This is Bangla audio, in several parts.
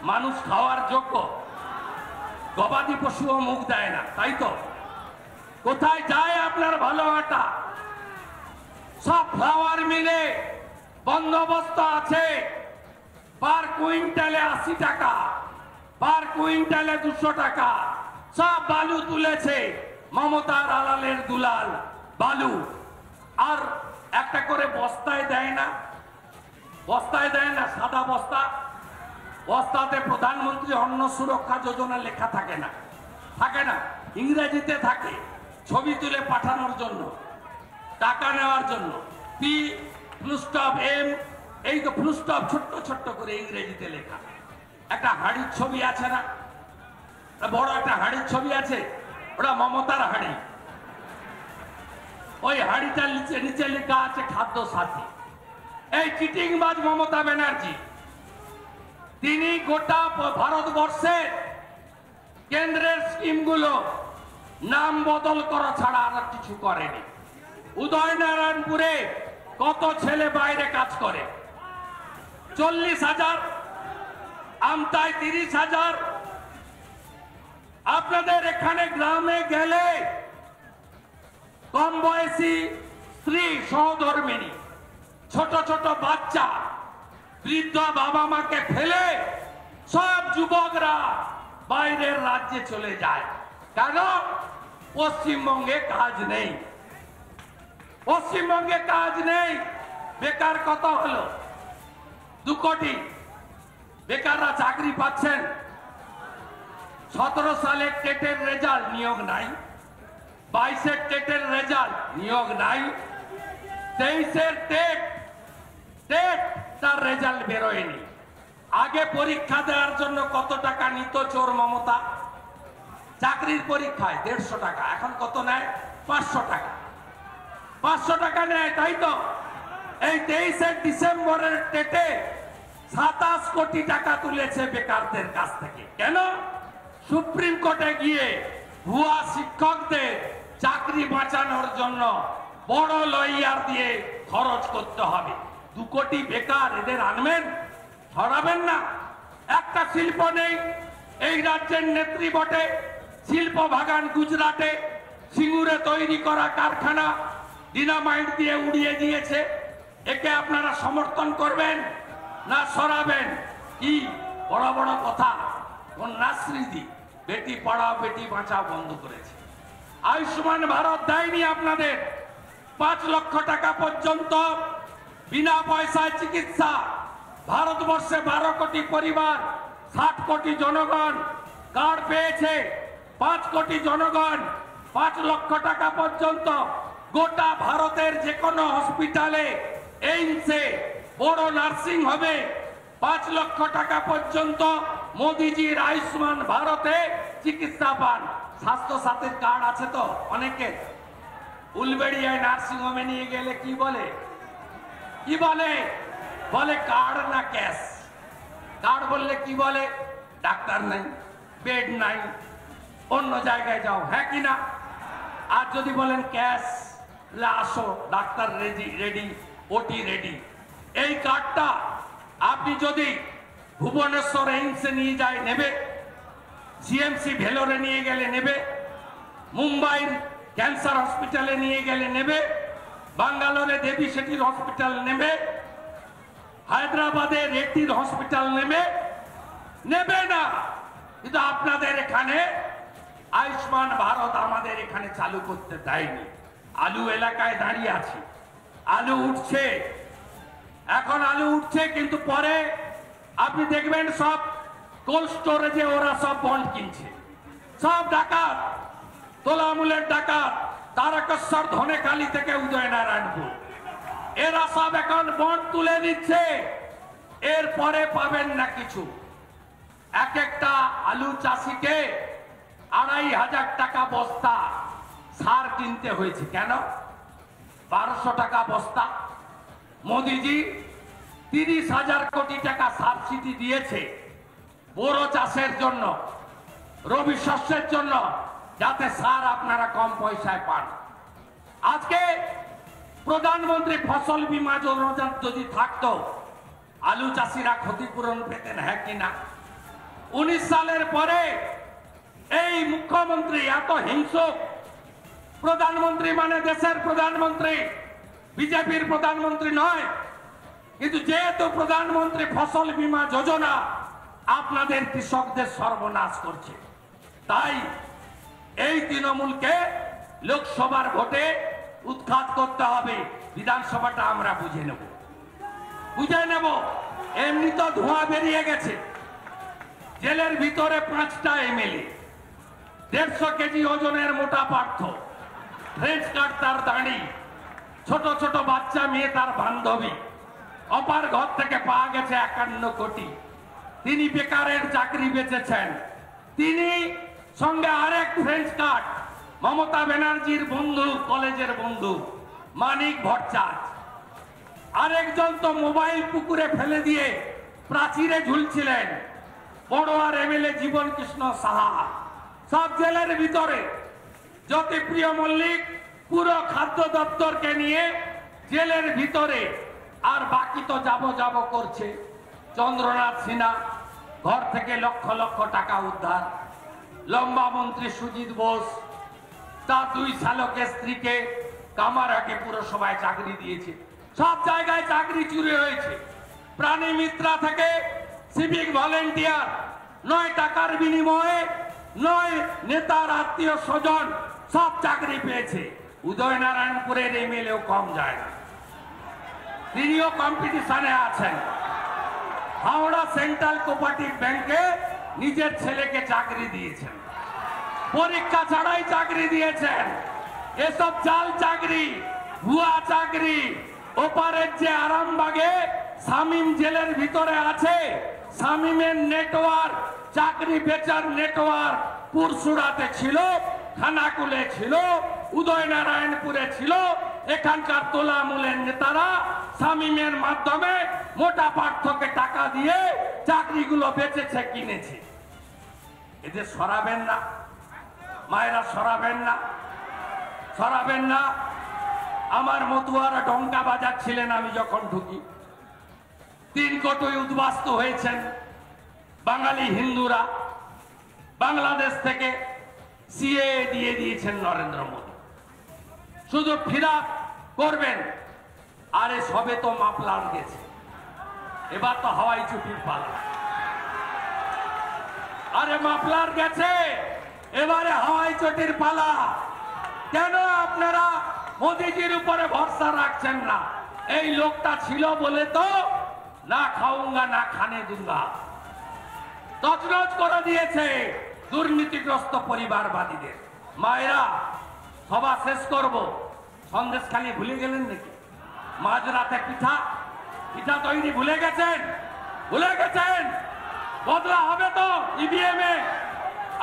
মানুষ খাওয়ার যোগ্য? গবাদি পশুও মুখ দেয় না, তাই তো? কোথায় যায় আপনার ভালো আটা? সব ফ্লাওয়ার মিলে বন্দোবস্ত আছে, পার কুইন্টালে 80 টাকা, পার কুইন্টালে 200 টাকা। সব বালু তুলেছে মমতার আলালের দুলাল বালু। আর একটা করে বস্তায় দেয় না, বস্তায় দেয় না, সাদা বস্তা, বস্তাতে প্রধানমন্ত্রী অন্ন সুরক্ষা যোজনা লেখা থাকে না, থাকে না, ইংরেজিতে থাকে, ছবি তুলে পাঠানোর জন্য, টাকা নেওয়ার জন্য। পি ফুলস্টপ এম, এই তো ফুলস্টপ ছোট্ট ছোট্ট করে ইংরেজিতে লেখা। একটা হাড়ির ছবি আছে না, বড় একটা হাড়ির ছবি আছে, ওটা মমতার হাড়ি। ওই হাড়িটার নিচে নিচে লেখা আছে খাদ্য সাথী। এই চিটিংবাজ মমতা ব্যানার্জি, তিনি গোটা ভারতবর্ষে কেন্দ্রের স্কিমগুলো নাম বদল করা ছাড়া আর কিছু করেনি। উদয়নারায়ণপুরে কত ছেলে বাইরে কাজ করে? 40,000, আমতায় 30,000। আপনাদের এখানে গ্রামে গেলে কম বয়সী স্ত্রী সহধর্মিনী, ছোট ছোট বাচ্চা, বৃদ্ধ বাবা মাকে ফেলে সব যুবকরা বাইরের রাজ্যে চলে যায়। কেন? পশ্চিমবঙ্গে কাজ নেই, পশ্চিমবঙ্গে কাজ নেই। বেকার কত হলো? 2 কোটি বেকাররা চাকরি পাচ্ছেন। 17 সালে টেটের রেজাল্ট, নিয়োগ নাই। 22-এর টেটের রেজাল্ট, নিয়োগ নাই। 23-এর টেট তার রেজাল্ট বেরোয়নি। আগে পরীক্ষা দেওয়ার জন্য কত টাকা নিত চোর মমতা? চাকরির পরীক্ষায় 150 টাকা, এখন কত নেয়? 500 টাকা। 500 টাকা নেয়, তাই তো? এই 23-এর ডিসেম্বরের টেটে 27 কোটি টাকা তুলেছে বেকারদের কাছ থেকে। কেন? সুপ্রিম কোর্টে গিয়ে ভুয়া শিক্ষকদের চাকরি বাঁচানোর জন্য বড় লয়ার দিয়ে খরচ করতে হবে। 2 কোটি বেকার, এদের আনবেন? সরাবেন না। একটা শিল্প নেই এই রাজ্যের নেত্রী বটে, শিল্প বাগান গুজরাটে, সিঙ্গুরে তৈরি করা কারখানা ডিনামাইট দিয়ে উড়িয়ে দিয়েছে। একে আপনারা সমর্থন করবেন না সরাবেন? কি বড় বড় কথা! কন্যাশ্রী, বেটি পড়াও বেটি বাঁচাও বন্ধ করেছে। আয়ুষ্মান ভারত দেয়নি আপনাদের। 5 লক্ষ টাকা পর্যন্ত বিনা পয়সায় চিকিৎসা। ভারতবর্ষে 12 কোটি পরিবার, 60 কোটি জনগণ কার্ড পেয়েছে। 5 কোটি জনগণ 5 লক্ষ টাকা পর্যন্ত গোটা ভারতের যে কোনো হসপিটালে, এইমসে, বড় নার্সিং হবে 5 লক্ষ টাকা পর্যন্ত মোদিজির আয়ুষ্মান ভারতে চিকিৎসা পান। স্বাস্থ্য সাথীর কার্ড আছে তো অনেকে। উলবেড়িয়ায় নার্সিং হোমে নিয়ে গেলে কি বলে? কি বলে? বলে কার্ড না ক্যাশ। কার্ড বললে কি বলে? ডাক্তার নাই, বেড নাই, অন্য জায়গায় যাও। হ্যাঁ কি না? আর যদি বলেন ক্যাশ, আসো, ডাক্তার রেডি, ওটি রেডি। এই কার্ডটা আপনি যদি ভুবনেশ্বর এইমসে নিয়ে যায় নেবে, সিএমসি ভেলোরে নিয়ে গেলে নেবে, মুম্বাইয়ের ক্যান্সার হসপিটালে নিয়ে গেলে নেবে, বাঙ্গালোরে দেবী শেঠির হসপিটাল নেবে, হায়দ্রাবাদে রেড্ডির হসপিটাল নেবে না। কিন্তু আপনাদের এখানে আয়ুষ্মান ভারত আমাদের এখানে চালু করতে দেয়নি। আলু এলাকায় দাঁড়িয়ে আছি, আলু উঠছে, এখন আলু উঠছে, কিন্তু পরে আপনি দেখবেন সব কোল্ড স্টোরেজে ওরা সব বন্ড কিনছে। সব ডাকাত, তোলামূলের ডাকাত, তারকেশ্বর, ধনেখালি থেকে উদয়নারায়ণপুর, এরা সব এখন বন্ড তুলে দিচ্ছে। এরপরে পাবেন না কিছু। এক একটা আলু চাষিকে 2,500 টাকা বস্তা সার কিনতে হয়েছে। কেন? 1200 টাকা বস্তা। মোদিজি 30,000 কোটি টাকা সাবসিডি দিয়েছে বোরো চাষের জন্য, রবি শস্যের জন্য, যাতে সার আপনারা কম পয়সায় পান। আজকে প্রধানমন্ত্রী ফসল বীমা যোজনা যদি থাকতো, আলু চাষিরা ক্ষতিপূরণ পেতেন। হ্যাঁ কি না? 19 সালের পরে এই মুখ্যমন্ত্রী এত হিংসুক। প্রধানমন্ত্রী মানে দেশের প্রধানমন্ত্রী, বিজেপির প্রধানমন্ত্রী নয়। কিন্তু যেহেতু প্রধানমন্ত্রী ফসল বীমা যোজনা আপনাদের কৃষকদের সর্বনাশ করছে, তাই এই তৃণমূলকে লোকসভার ভোটে উৎখাত করতে হবে। বিধানসভাটা আমরা বুঝে নেব। এমনি তো ধোঁয়া বেরিয়ে গেছে। জেলের ভিতরে 5টা এমএলএ, 150 কেজি ওজনের মোটা পার্থ, ফ্রেঞ্চ কাট তার দাঁড়ি, ছোট ছোট বাচ্চা মেয়ে তার বান্ধবী, অপার ঘর থেকে পাওয়া গেছে 51 কোটি। তিনি বেকারের চাকরি বেচেছেন। তিনি সঙ্গে আরেক ফ্রেঞ্চ কাট, মমতা ব্যানার্জির বন্ধু, কলেজের বন্ধু মানিক ভট্টাচার্য। আরেকজন তো মোবাইল পুকুরে ফেলে দিয়ে প্রাচীরে ঝুলছিলেন, বড়োয়ার এমএলএ জীবন কৃষ্ণ সাহা। সব জেলের ভিতরে। জ্যোতিপ্রিয় মল্লিক পুরো খাদ্য দপ্তরকে নিয়ে জেলের ভিতরে। আর বাকি তো যাব করছে। চন্দ্রনাথ সিনহা ঘর থেকে লক্ষ লক্ষ টাকা উদ্ধার। লম্বা মন্ত্রী সুজিত বোস তার 2 শালকের স্ত্রীকে কামারাকে পুরসভায় চাকরি দিয়েছে। সব জায়গায় চাকরি চুরি হয়েছে। প্রাণী মিত্রা থেকে সিভিক ভলেন্টিয়ার 9 টাকার বিনিময়ে 9 নেতার আত্মীয় স্বজন সব চাকরি পেয়েছে। উদয়নারায়ণপুরের এমএলএও কম যায় না, তিনিও কম্পিটিশনে আছেন। হাওড়া সেন্ট্রাল কোঅপারেটিভ ব্যাংকে নিজের ছেলেকে চাকরি দিয়েছেন, পরীক্ষা ছাড়াই চাকরি দিয়েছেন। এসব জাল চাকরি, ভুয়া চাকরি। ওপারের যে আরামবাগে শামীম জেলের ভিতরে আছে, শামীমের নেটওয়ার্ক, চাকরি বেচার নেটওয়ার্ক পুরসুরাতে ছিল, খানাকুলে ছিল, উদয়নারায়ণপুরে ছিল। এখানকার তোলামূলের নেতারা শামীমের মাধ্যমে মোটা পার্থকে টাকা দিয়ে চাকরিগুলো বেচেছে, কিনেছে। এদের সরাবেন না মায়েরা, সরাবেন না। আমার মতুয়ারা ডঙ্কা বাজাচ্ছিলেন আমি যখন ঢুকি। 3 কোটি উদ্বাস্ত হয়েছেন বাঙালি হিন্দুরা। বাংলাদেশ থেকে সিএ দিয়ে দিয়েছেন নরেন্দ্র মোদী। শুধু ফিরাপ করবেন। আরে সবে তো মাপলার গেছে, এবার তো হাওয়াই চুটির পালা। আরে মাপলার গেছে, এবারে হাওয়াই চটির পালা। কেন আপনারা মোদীজির উপরে ভরসা রাখছেন না? এই লোকটা ছিল বলে তো না খাউঙ্গা না খানে দুঙ্গা তছনছ করে দিয়েছে দুর্নীতিগ্রস্ত পরিবারবাদীদের। মায়েরা, সভা শেষ করব। সন্দেশ খালি ভুলে গেলেন নাকি? মাঝরাতে পিঠা তৈরি ভুলে গেছেন? বদলা হবে তো ইভিএম এ।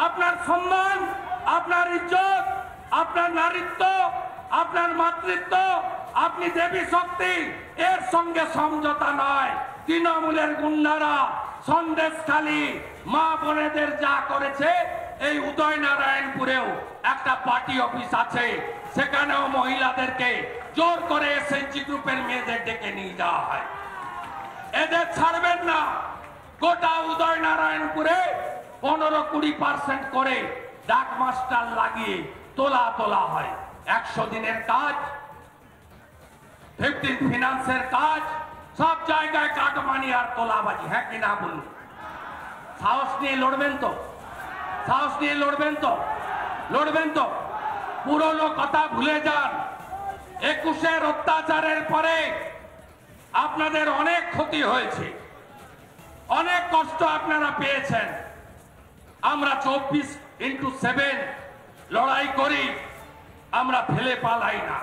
আপনার সম্মান, আপনার ইজ্জত, আপনার নারীত্ব, আপনার মাতৃত্ব, আপনি দেবী শক্তি, এর সঙ্গে সমঝোতা নয়। তৃণমূলের গুন্ডারা সন্দেশখালী মা বোনেদের যা করেছে, এই উদয়নারায়ণপুরেও একটা পার্টি অফিস আছে, সেখানেও মহিলাদেরকে জোর করে এসএনজি গ্রুপের মেয়েদের ডেকে নিয়ে যাওয়া হয়। এদের ছাড়বেন না। গোটা উদয়নারায়ণপুরে 15-20% করে ডাক মাস্টার লাগিয়ে তোলা হয়। 100 দিনের কাজ, 15 ফিনান্সের কাজ, সব জায়গায় কাটমানি আর তোলাবাজি। হ্যাঁ কি না বলুন? সাহস নিয়ে লড়বেন তো? পুরনো কথা ভুলে যান। 21-এর অত্যাচারের পরে আপনাদের অনেক ক্ষতি হয়েছে, অনেক কষ্ট আপনারা পেয়েছেন। আমরা 24x7 লড়াই করি, আমরা ফেলে পালাই না।